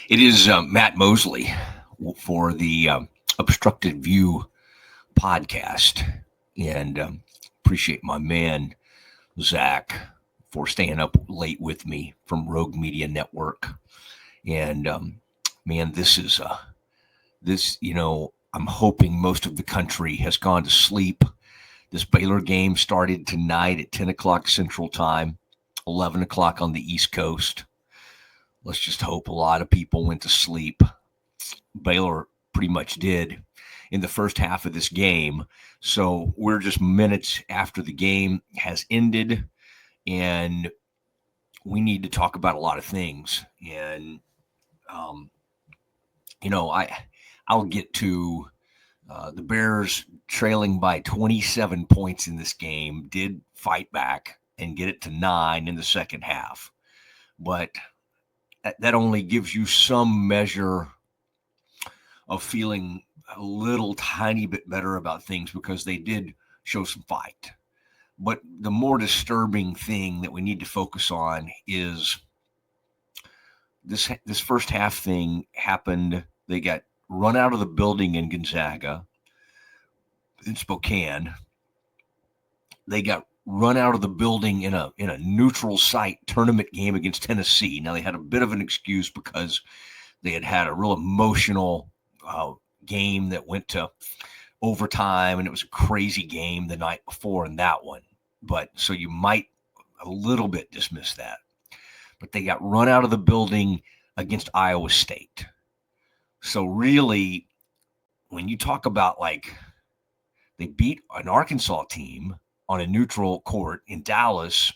It is Matt Mosley for the Obstructed View podcast. And appreciate my man, Zach, for staying up late with me from Rogue Media Network. And man, I'm hoping most of the country has gone to sleep. This Baylor game started tonight at 10 o'clock Central Time, 11 o'clock on the East Coast. Let's just hope a lot of people went to sleep. Baylor pretty much did in the first half of this game. So we're just minutes after the game has ended, and we need to talk about a lot of things. And, I'll get to the Bears trailing by 27 points in this game, did fight back and get it to 9 in the second half. But that only gives you some measure of feeling a little tiny bit better about things because they did show some fight. But the more disturbing thing that we need to focus on is this first half thing happened. They got run out of the building in Gonzaga, in Spokane. They got run out of the building in a neutral site tournament game against Tennessee. Now, they had a bit of an excuse because they had a real emotional game that went to overtime, and it was a crazy game the night before in that one. But so you might a little bit dismiss that. But they got run out of the building against Iowa State. So really, when you talk about they beat an Arkansas team on a neutral court in Dallas,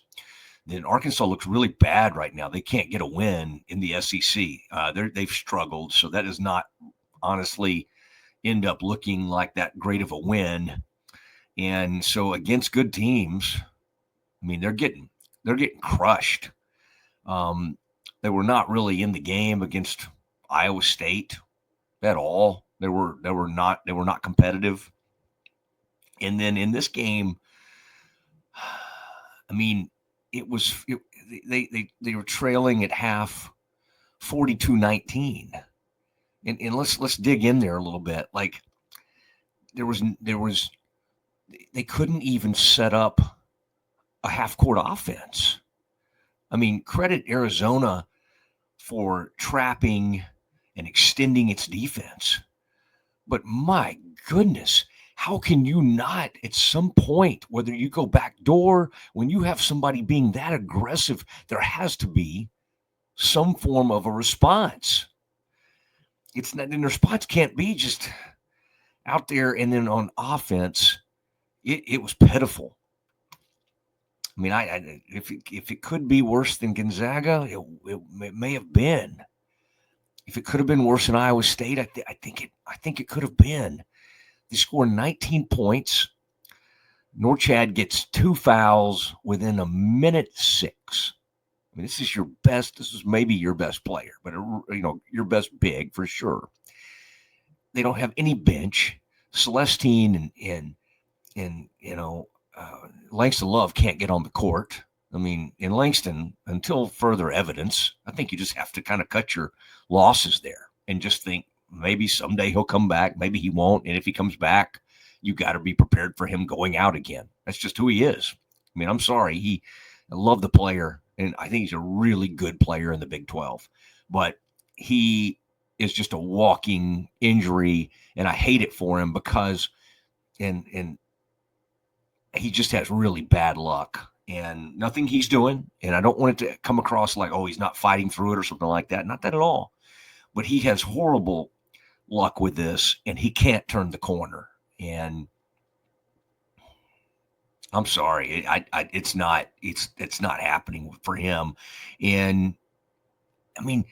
then Arkansas looks really bad right now. They can't get a win in the SEC. They've struggled, so that does not honestly end up looking like that great of a win. And so against good teams, I mean, they're getting crushed. They were not really in the game against Iowa State at all. They were not competitive. And then in this game, I mean, they were trailing at half 42-19. And let's dig in there a little bit. Like they couldn't even set up a half court offense. I mean, credit Arizona for trapping and extending its defense. But my goodness, how can you not at some point, whether you go back door, when you have somebody being that aggressive, there has to be some form of a response. It's not, and the response can't be just out there. And then on offense, it was pitiful. I mean, if it could be worse than Gonzaga, it may have been. If it could have been worse than Iowa State, I think it could have been. They scored 19 points. Norchad gets 2 fouls within a minute 6. I mean, this is maybe your best player, but your best big for sure. They don't have any bench. Celestine and Langston Love can't get on the court. I mean, in Langston, until further evidence, I think you just have to kind of cut your losses there and just think maybe someday he'll come back. Maybe he won't. And if he comes back, you got to be prepared for him going out again. That's just who he is. I mean, I'm sorry. I love the player, and I think he's a really good player in the Big 12. But he is just a walking injury, and I hate it for him because and he just has really bad luck. And nothing he's doing, and I don't want it to come across like, oh, he's not fighting through it or something like that. Not that at all. But he has horrible luck with this, and he can't turn the corner. And I'm sorry, it's not happening for him. And I mean,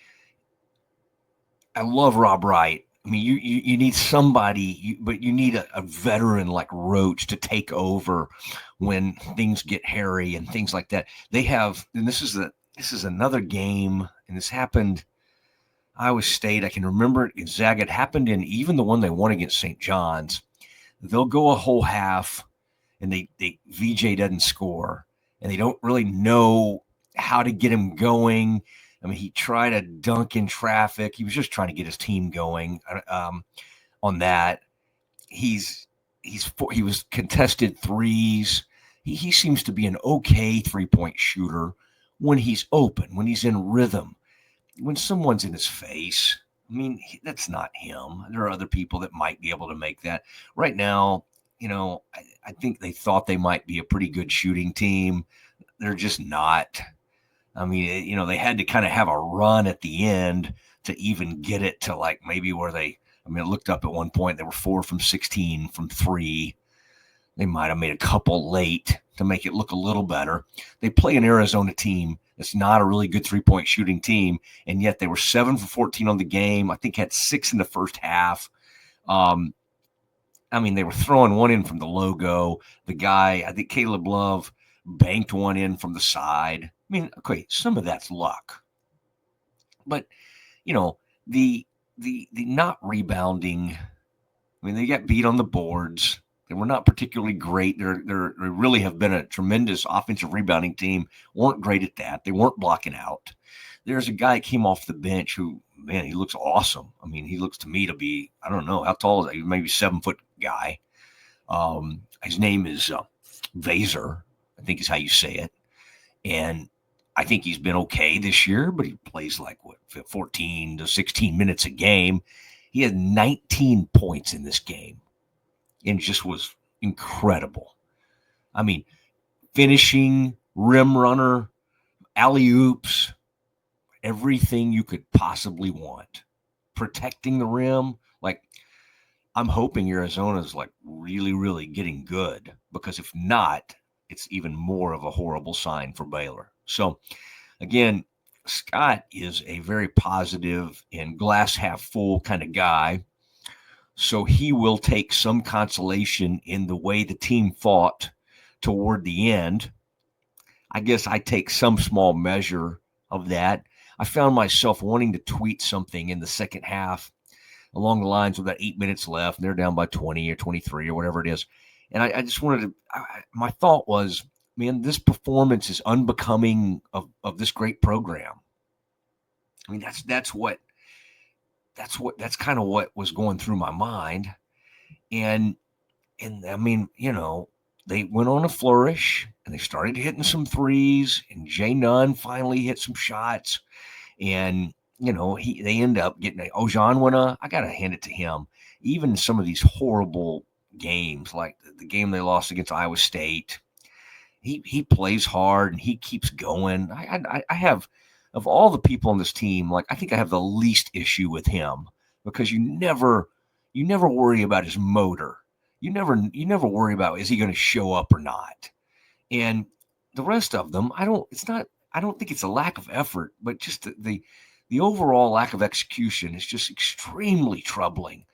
I love Rob Wright. I mean, you need somebody, but you need a veteran like Roach to take over when things get hairy and things like that. They have, and this is another game, and this happened Iowa State. I can remember it Gonzaga. It happened in even the one they won against St. John's. They'll go a whole half, and VJ doesn't score, and they don't really know how to get him going. I mean, he tried to dunk in traffic. He was just trying to get his team going on that. He was contested threes. He seems to be an okay 3-point shooter when he's open, when he's in rhythm. When someone's in his face, I mean, that's not him. There are other people that might be able to make that. Right now, I think they thought they might be a pretty good shooting team. They're just not. I mean, they had to kind of have a run at the end to even get it to like maybe where I looked up at one point, they were 4 from 16 from 3. They might have made a couple late to make it look a little better. They play an Arizona team that's not a really good 3-point shooting team, and yet they were 7 for 14 on the game. I think had 6 in the first half. They were throwing one in from the logo. The guy, I think Caleb Love, banked one in from the side. I mean, okay, some of that's luck. But, the not rebounding, they got beat on the boards. They were not particularly great. They really have been a tremendous offensive rebounding team. Weren't great at that. They weren't blocking out. There's a guy came off the bench who, man, he looks awesome. I mean, he looks to me to be, I don't know, how tall is he? Maybe 7-foot guy. His name is Vaser, I think is how you say it. And I think he's been okay this year, but he plays like 14 to 16 minutes a game. He had 19 points in this game and just was incredible. I mean, finishing, rim runner, alley-oops, everything you could possibly want. Protecting the rim. Like, I'm hoping Arizona's like really, really getting good, because if not, it's even more of a horrible sign for Baylor. So, again, Scott is a very positive and glass half full kind of guy. So he will take some consolation in the way the team fought toward the end. I guess I take some small measure of that. I found myself wanting to tweet something in the second half along the lines of that 8 minutes left, and they're down by 20 or 23 or whatever it is. And I just wanted to, my thought was, man, this performance is unbecoming of this great program. I mean, that's kind of what was going through my mind. And I mean, they went on a flourish and they started hitting some threes, and Jay Nunn finally hit some shots. And, they end up getting Ojanwina. I got to hand it to him. Even some of these horrible games, like the game they lost against Iowa State, he plays hard and he keeps going. I have, of all the people on this team, like I think I have the least issue with him, because you never worry about his motor. You never worry about, is he going to show up or not? And the rest of them, I don't think it's a lack of effort, but just the overall lack of execution is just extremely troubling.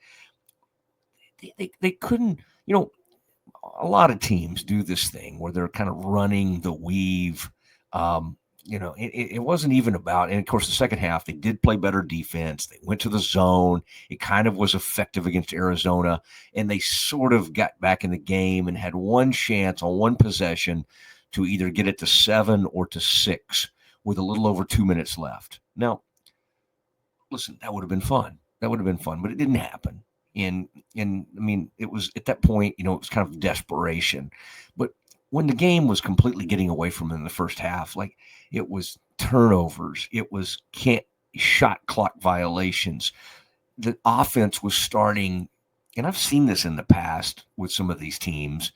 They couldn't, a lot of teams do this thing where they're kind of running the weave. It wasn't even about, and of course the second half, they did play better defense. They went to the zone. It kind of was effective against Arizona, and they sort of got back in the game and had one chance on one possession to either get it to 7 or to 6 with a little over 2 minutes left. Now, listen, that would have been fun. But it didn't happen. And I mean, it was at that point, it was kind of desperation. But when the game was completely getting away from them in the first half, like it was turnovers, it was shot clock violations. The offense was starting, and I've seen this in the past with some of these teams.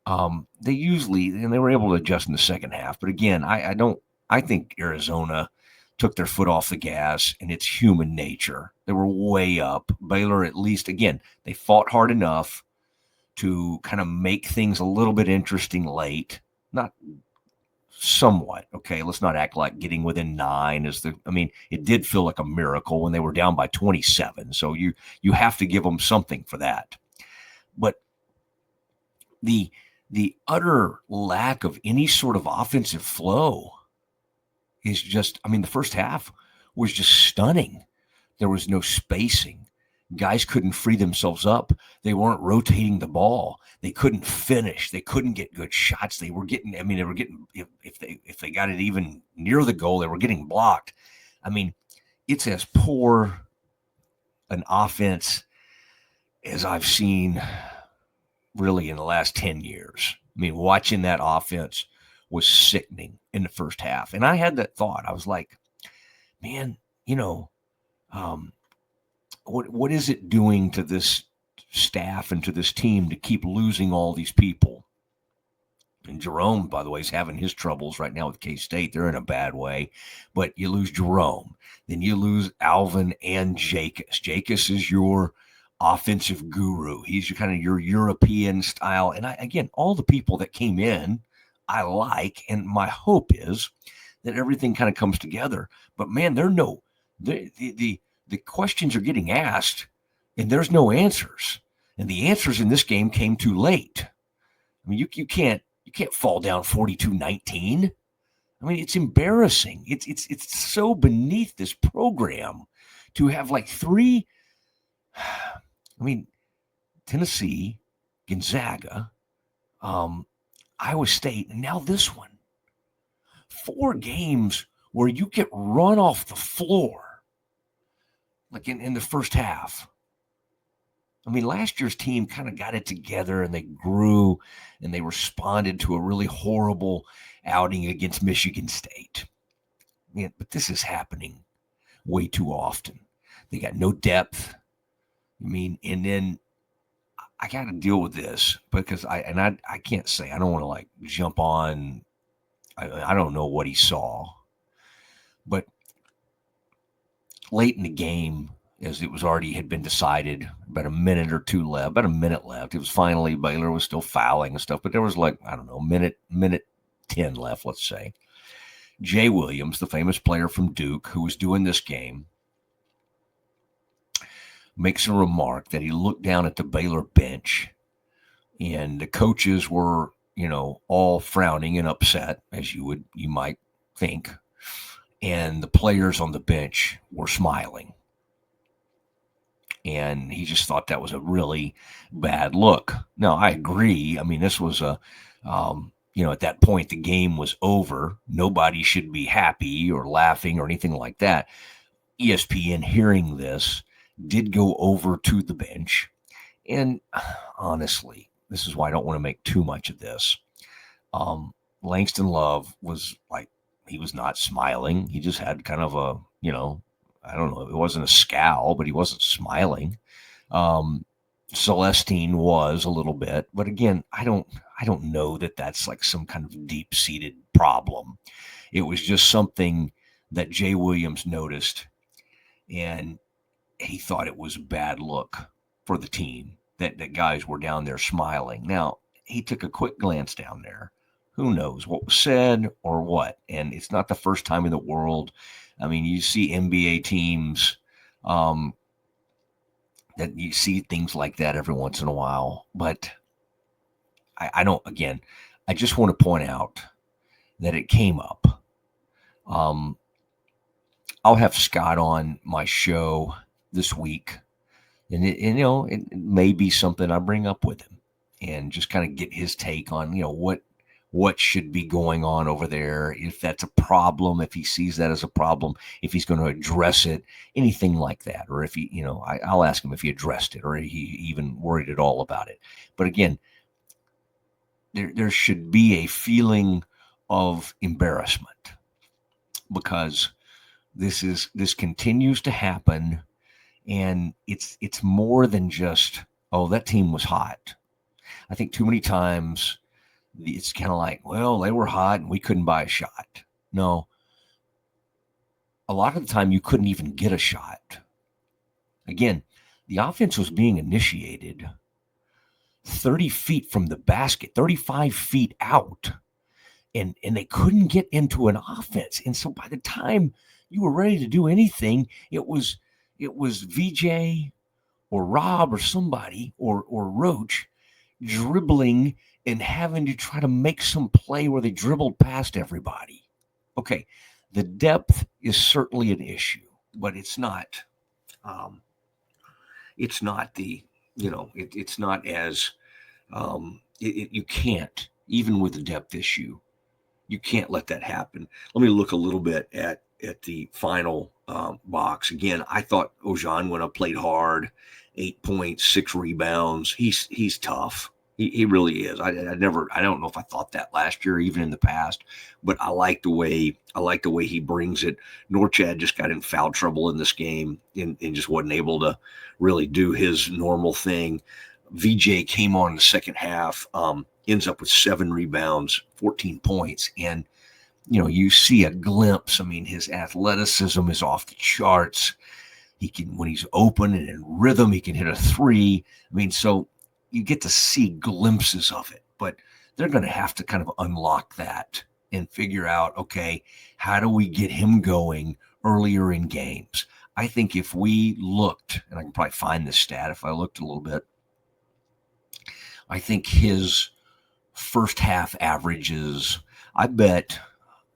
They were able to adjust in the second half. But again, I think Arizona took their foot off the gas, and it's human nature. They were way up. Baylor, at least, again, they fought hard enough to kind of make things a little bit interesting late. Not somewhat, okay? Let's not act like getting within 9 it did feel like a miracle when they were down by 27. So you have to give them something for that. But the utter lack of any sort of offensive flow is just, the first half was just stunning. There was no spacing. Guys couldn't free themselves up. They weren't rotating the ball. They couldn't finish. They couldn't get good shots. They were getting, if they got it even near the goal, they were getting blocked. I mean, it's as poor an offense as I've seen really in the last 10 years. I mean, watching that offense was sickening in the first half. And I had that thought. I was like, man, um, what is it doing to this staff and to this team to keep losing all these people? And Jerome, by the way, is having his troubles right now with K-State. They're in a bad way. But you lose Jerome. Then you lose Alvin and Jacobs. Jacobs is your offensive guru. He's kind of your European style. And again, all the people that came in, I like. And my hope is that everything kind of comes together. But, man, the questions are getting asked, and there's no answers. And the answers in this game came too late. I mean, you can't fall down 42-19. I mean, it's embarrassing. It's so beneath this program to have like three. I mean, Tennessee, Gonzaga, Iowa State, and now this one. 4 games where you get run off the floor, like in the first half. I mean, last year's team kind of got it together and they grew and they responded to a really horrible outing against Michigan State. But this is happening way too often. They got no depth. I mean, and then I got to deal with this because I can't say, I don't want to like jump on. I don't know what he saw, but late in the game, as it was already had been decided, about a minute left. It was finally, Baylor was still fouling and stuff, but there was like, I don't know, minute 10 left, let's say. Jay Williams, the famous player from Duke, who was doing this game, makes a remark that he looked down at the Baylor bench and the coaches were, all frowning and upset, as you might think. And the players on the bench were smiling. And he just thought that was a really bad look. Now, I agree. I mean, this was at that point, the game was over. Nobody should be happy or laughing or anything like that. ESPN, hearing this, did go over to the bench. And honestly, this is why I don't want to make too much of this. Langston Love was like, he was not smiling. He just had kind of a, I don't know, it wasn't a scowl, but he wasn't smiling. Celestine was a little bit, but again, I don't know that that's like some kind of deep-seated problem. It was just something that Jay Williams noticed, and he thought it was a bad look for the team that guys were down there smiling. Now, he took a quick glance down there. Who knows what was said or what? And it's not the first time in the world. I mean, you see NBA teams that you see things like that every once in a while. But I don't, again, I just want to point out that it came up. I'll have Scott on my show this week. And it may be something I bring up with him and just kind of get his take on, what should be going on over there, if that's a problem, if he sees that as a problem, if he's going to address it, anything like that. Or if he, I'll ask him if he addressed it or he even worried at all about it. But again, there should be a feeling of embarrassment because this continues to happen. And it's more than just, oh, that team was hot. I think too many times it's kind of like, well, they were hot and we couldn't buy a shot. No. A lot of the time you couldn't even get a shot. Again, the offense was being initiated 30 feet from the basket, 35 feet out. And they couldn't get into an offense. And so by the time you were ready to do anything, it was VJ or Rob or somebody or Roach dribbling and having to try to make some play where they dribbled past everybody. Okay, the depth is certainly an issue, but it's not. It's not the. It's not as. You can't, even with the depth issue, you can't let that happen. Let me look a little bit at at the final box. Again, I thought Ojanwina played hard, 8 points, 6 rebounds. He's tough. He really is. I don't know if I thought that last year, even in the past, but I like the way he brings it. Norchad just got in foul trouble in this game and just wasn't able to really do his normal thing. VJ came on in the second half, ends up with 7 rebounds, 14 points, and you see a glimpse. I mean, his athleticism is off the charts. He can, when he's open and in rhythm, he can hit a 3. I mean, so you get to see glimpses of it, but they're going to have to kind of unlock that and figure out, okay, how do we get him going earlier in games? I think if we looked, and I can probably find this stat if I looked a little bit, I think his first half averages, I bet,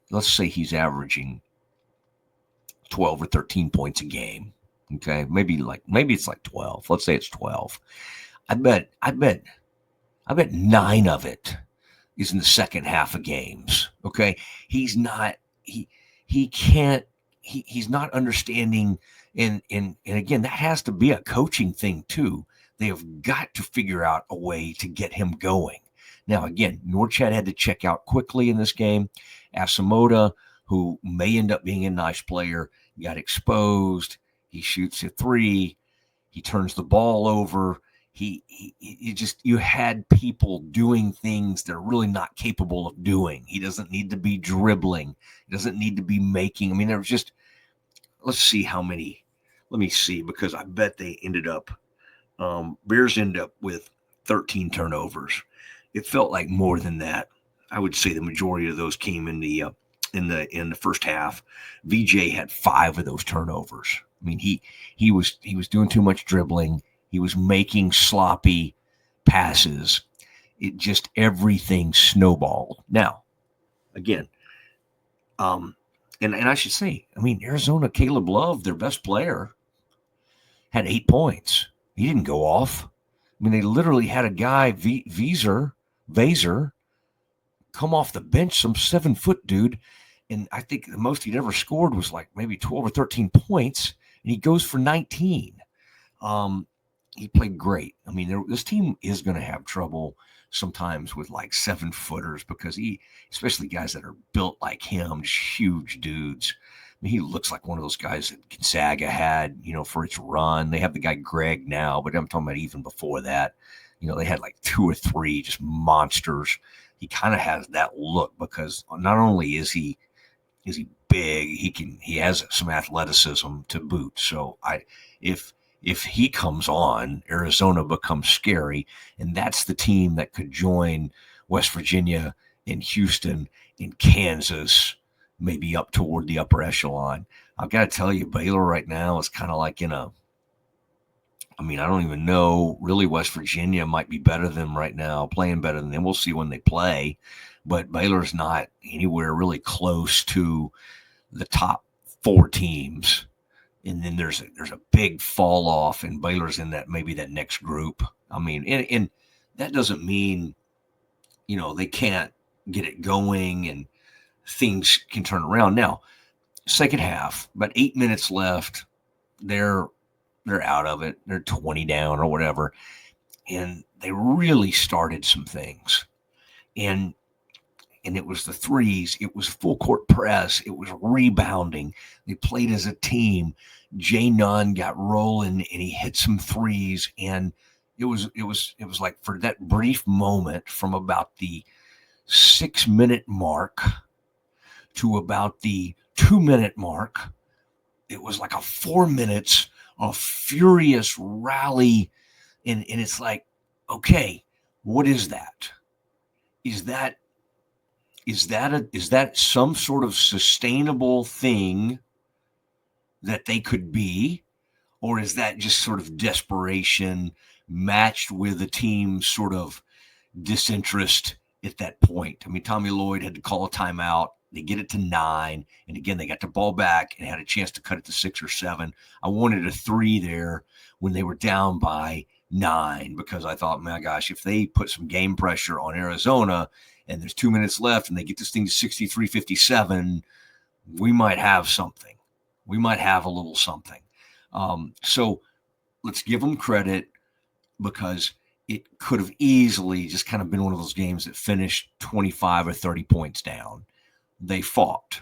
let's say he's averaging 12 or 13 points a game. Okay, maybe it's like 12. Let's say it's 12. I bet 9 of it is in the second half of games. Okay, he's not understanding, and again, that has to be a coaching thing too. They have got to figure out a way to get him going. Now, again, Norchad had to check out quickly in this game. Asamoah, who may end up being a nice player, got exposed. He shoots a 3. He turns the ball over. You had people doing things they're really not capable of doing. He doesn't need to be dribbling. He doesn't need to be making. I mean, there was just, let's see how many. Let me see, because I bet they ended up, Bears end up with 13 turnovers. It felt like more than that. I would say the majority of those came in the first half. VJ had 5 of those turnovers. I mean, he was doing too much dribbling. He was making sloppy passes. It just, everything snowballed. Now, again, and I should say, I mean, Arizona, Caleb Love, their best player, had 8 points. He didn't go off. I mean, they literally had a guy, Vaser, come off the bench, some 7-foot dude, and I think the most he'd ever scored was like maybe 12 or 13 points, and he goes for 19. He played great. I mean, this team is going to have trouble sometimes with like 7-footers, because especially guys that are built like him, just huge dudes. I mean, he looks like one of those guys that Gonzaga had, for its run. They have the guy Greg now, but I'm talking about even before that. They had like 2 or 3 just monsters. He kind of has that look, because not only is he big, he has some athleticism to boot. So if he comes on, Arizona becomes scary, and that's the team that could join West Virginia and Houston and Kansas, maybe up toward the upper echelon. I've got to tell you, Baylor right now is kind of like I don't even know. Really, West Virginia might be better than them right now, playing better than them. We'll see when they play. But Baylor's not anywhere really close to the top 4 teams. And then there's a big fall off, and Baylor's in that next group. I mean, and that doesn't mean, they can't get it going and things can turn around. Now, second half, about 8 minutes left. They're out of it. They're 20 down or whatever. And they really started some things. And it was the threes. It was full court press. It was rebounding. They played as a team. Jay Nunn got rolling, and he hit some threes. And it was like, for that brief moment from about the 6-minute mark to about the 2-minute mark, it was like a 4 minutes of furious rally. And it's like, okay, what is that? Is that some sort of sustainable thing that they could be? Or is that just sort of desperation matched with the team's sort of disinterest at that point? I mean, Tommy Lloyd had to call a timeout. They get it to 9. And again, they got the ball back and had a chance to cut it to 6 or 7. I wanted a 3 there when they were down by 9, because I thought, my gosh, if they put some game pressure on Arizona and there's 2 minutes left and they get this thing to 63-57, we might have something. We might have a little something. So let's give them credit, because it could have easily just kind of been one of those games that finished 25 or 30 points down. They fought.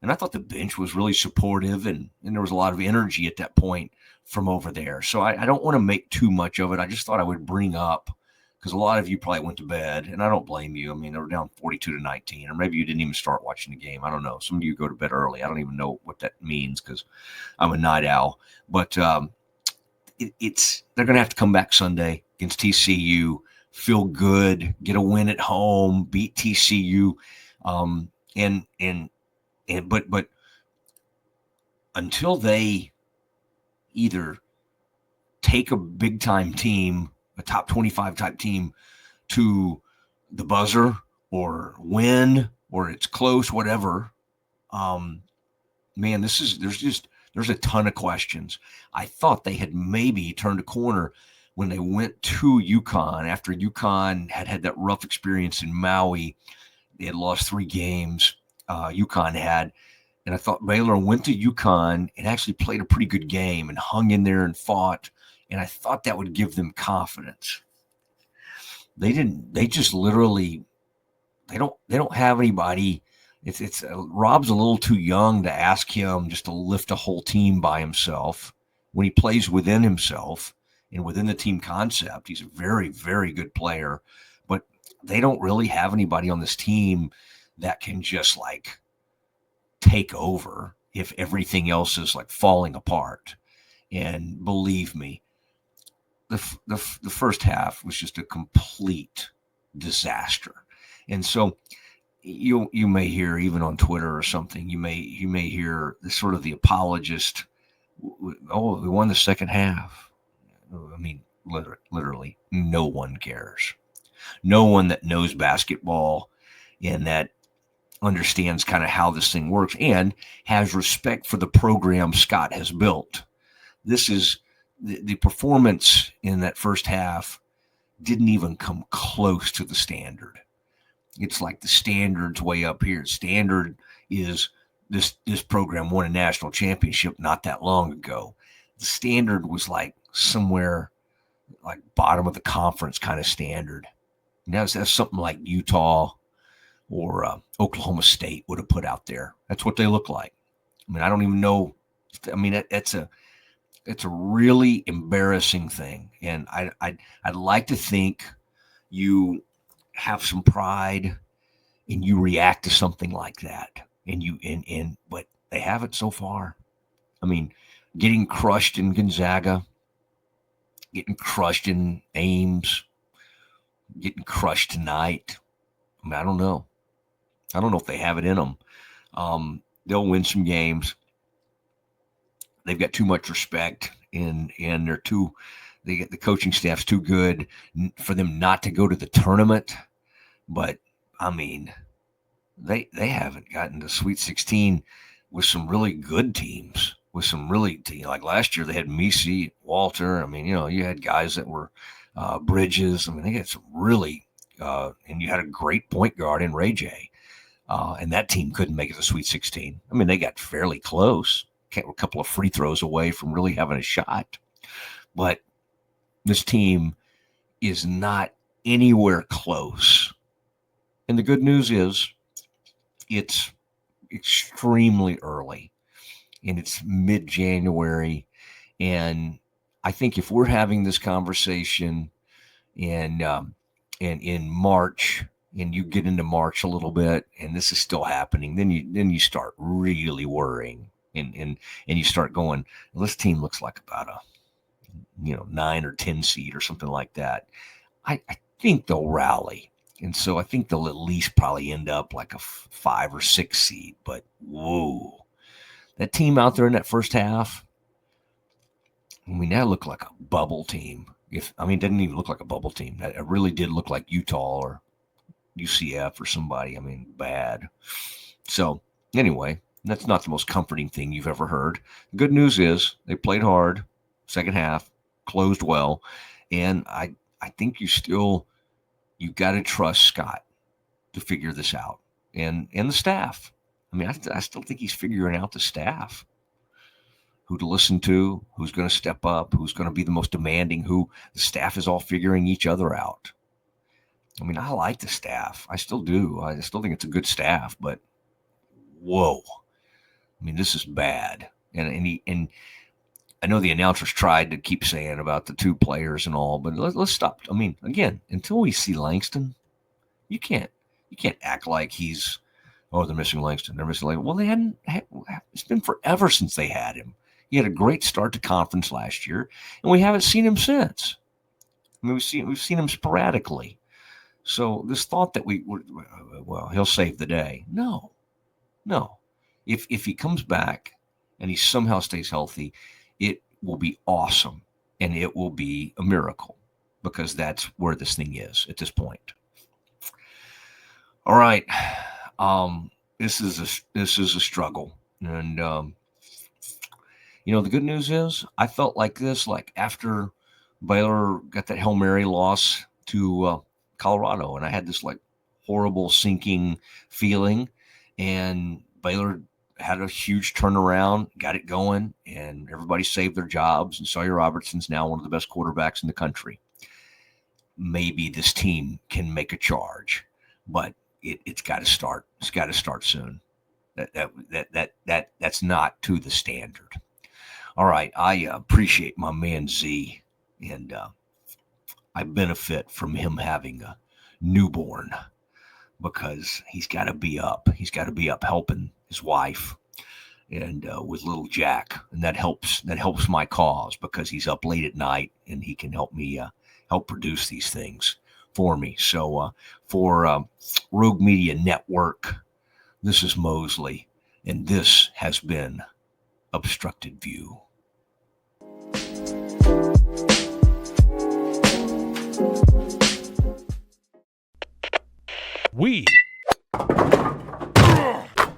And I thought the bench was really supportive, and there was a lot of energy at that point from over there. So I don't want to make too much of it. I just thought I would bring up, because a lot of you probably went to bed, and I don't blame you. I mean, they were down 42-19, or maybe you didn't even start watching the game. I don't know. Some of you go to bed early. I don't even know what that means, because I'm a night owl. But they're going to have to come back Sunday against TCU, feel good, get a win at home, beat TCU, but until they either take a big time team, a top 25 type team, to the buzzer, or win, or it's close, whatever, man, there's a ton of questions. I thought they had maybe turned a corner when they went to UConn after UConn had that rough experience in Maui. They had lost 3 games. UConn had. And I thought Baylor went to UConn and actually played a pretty good game and hung in there and fought. And I thought that would give them confidence. They didn't. They just literally, they don't have anybody. It's Rob's a little too young to ask him just to lift a whole team by himself. When he plays within himself and within the team concept, he's a very, very good player. But they don't really have anybody on this team that can just like take over if everything else is like falling apart. And believe me, the first half was just a complete disaster. And so you may hear, even on Twitter or something, you may hear the sort of the apologist, oh, we won the second half. I mean, literally no one cares. No one that knows basketball and that understands kind of how this thing works and has respect for the program Scott has built. This is the performance in that first half didn't even come close to the standard. It's like the standard's way up here. Standard is this program won a national championship not that long ago. The standard was like somewhere like bottom of the conference kind of standard. Now that's something like Utah or Oklahoma State would have put out there. That's what they look like. I mean, I don't even know. I mean, it's a really embarrassing thing, and I'd like to think you have some pride and you react to something like that, but they haven't so far. I mean, getting crushed in Gonzaga, getting crushed in Ames, getting crushed tonight. I mean, I don't know. I don't know if they have it in them. They'll win some games. They've got too much respect, and the coaching staff's too good for them not to go to the tournament. But I mean, they haven't gotten to Sweet 16 with some really good teams. With some really like last year, they had Misi, Walter. I mean, you had guys that were Bridges. I mean, they had some really, and you had a great point guard in Ray J. And that team couldn't make it to Sweet 16. I mean, they got fairly close. A couple of free throws away from really having a shot. But this team is not anywhere close. And the good news is it's extremely early, and it's mid-January. And I think if we're having this conversation in March, and you get into March a little bit, and this is still happening, then you start really worrying. And you start going, well, this team looks like about a 9 or 10 seed or something like that. I think they'll rally, and so I think they'll at least probably end up like a 5 or 6 seed. But whoa, that team out there in that first half, I mean, that looked like a bubble team. It didn't even look like a bubble team. It really did look like Utah or UCF or somebody. I mean, bad. So anyway. That's not the most comforting thing you've ever heard. The good news is they played hard, second half, closed well, and I think you got to trust Scott to figure this out, and the staff. I mean, I still think he's figuring out the staff, who to listen to, who's going to step up, who's going to be the most demanding, who the staff is all figuring each other out. I mean, I like the staff. I still do. I still think it's a good staff, but whoa. I mean, this is bad. And I know the announcers tried to keep saying about the two players and all, but let's stop. I mean, again, until we see Langston, you can't act like he's, oh, they're missing Langston. They're missing Langston. Well, they hadn't. It's been forever since they had him. He had a great start to conference last year, and we haven't seen him since. I mean, we've seen him sporadically. So this thought that well, he'll save the day. No. If he comes back and he somehow stays healthy, it will be awesome, and it will be a miracle, because that's where this thing is at this point. All right, this is a struggle, and the good news is I felt like this, like after Baylor got that Hail Mary loss to Colorado, and I had this like horrible sinking feeling, and Baylor had a huge turnaround, got it going, and everybody saved their jobs, and Sawyer Robertson's now one of the best quarterbacks in the country. Maybe this team can make a charge, but it's got to start. It's got to start soon. That's not to the standard. All right, I appreciate my man Z, and I benefit from him having a newborn, because he's got to be up. He's got to be up helping his wife and with little Jack, and that helps my cause, because he's up late at night and he can help me help produce these things for me. So for Rogue Media Network, this is Mosley, and this has been Obstructed View. We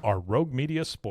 are Rogue Media Sports.